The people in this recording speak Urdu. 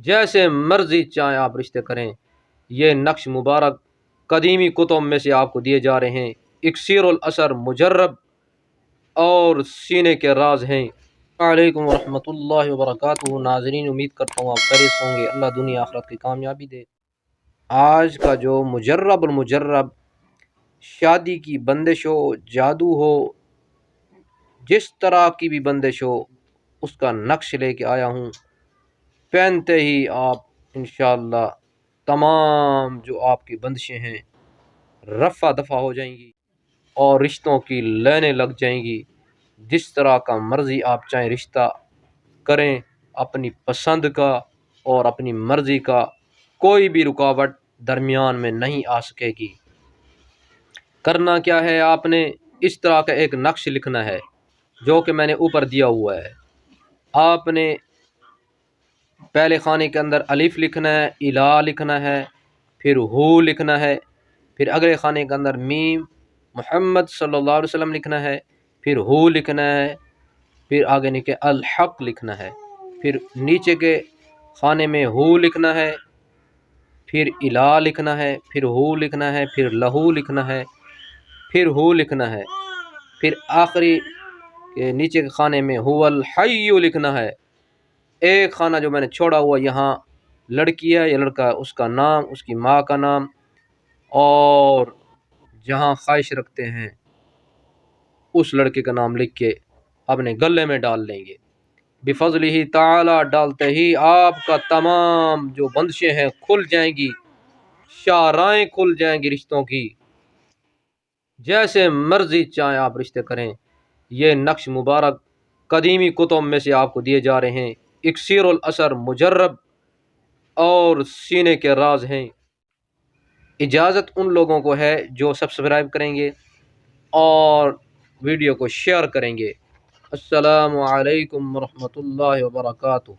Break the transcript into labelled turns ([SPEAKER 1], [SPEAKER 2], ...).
[SPEAKER 1] جیسے مرضی چاہیں آپ رشتے کریں۔ یہ نقش مبارک قدیمی کتب میں سے آپ کو دیے جا رہے ہیں، اکسیر الاثر مجرب اور سینے کے راز ہیں۔ وعلیکم ورحمۃ اللہ وبرکاتہ۔ ناظرین، امید کرتا ہوں آپ خیریت ہوں گے، اللہ دنیا آخرت کی کامیابی دے۔ آج کا جو مجرب المجرب شادی کی بندش ہو، جادو ہو، جس طرح کی بھی بندش ہو، اس کا نقش لے کے آیا ہوں۔ پہنتے ہی آپ انشاءاللہ تمام جو آپ کی بندشیں ہیں رفع دفع ہو جائیں گی اور رشتوں کی لینیں لگ جائیں گی۔ جس طرح کا مرضی آپ چاہیں رشتہ کریں، اپنی پسند کا اور اپنی مرضی کا، کوئی بھی رکاوٹ درمیان میں نہیں آ سکے گی۔ کرنا کیا ہے، آپ نے اس طرح کا ایک نقش لکھنا ہے جو کہ میں نے اوپر دیا ہوا ہے۔ آپ نے پہلے خانے کے اندر الف لکھنا ہے، الہ لکھنا ہے، پھر ہو لکھنا ہے، پھر اگلے خانے کے اندر میم محمد صلی اللہ علیہ وسلم لکھنا ہے، پھر ہو لکھنا ہے، پھر آگے نیچے الحق لکھنا ہے، پھر نیچے کے خانے میں ہو لکھنا ہے، پھر الہ لکھنا ہے، پھر ہو لکھنا ہے، پھر لہو لکھنا ہے، پھر ہو لکھنا ہے، پھر آخری کے نیچے کے خانے میں هو الحی لکھنا ہے۔ ایک خانہ جو میں نے چھوڑا ہوا، یہاں لڑکی ہے یا لڑکا ہے، اس کا نام، اس کی ماں کا نام، اور جہاں خواہش رکھتے ہیں اس لڑکے کا نام لکھ کے اپنے گلے میں ڈال لیں گے۔ بفضلہ تعالی ڈالتے ہی آپ کا تمام جو بندشیں ہیں کھل جائیں گی، شاہراہیں کھل جائیں گی رشتوں کی۔ جیسے مرضی چاہیں آپ رشتے کریں۔ یہ نقش مبارک قدیمی کتب میں سے آپ کو دیے جا رہے ہیں، اکسیر الاثر مجرب اور سینے کے راز ہیں۔ اجازت ان لوگوں کو ہے جو سبسکرائب کریں گے اور ویڈیو کو شیئر کریں گے۔ السلام علیکم ورحمۃ اللہ وبرکاتہ۔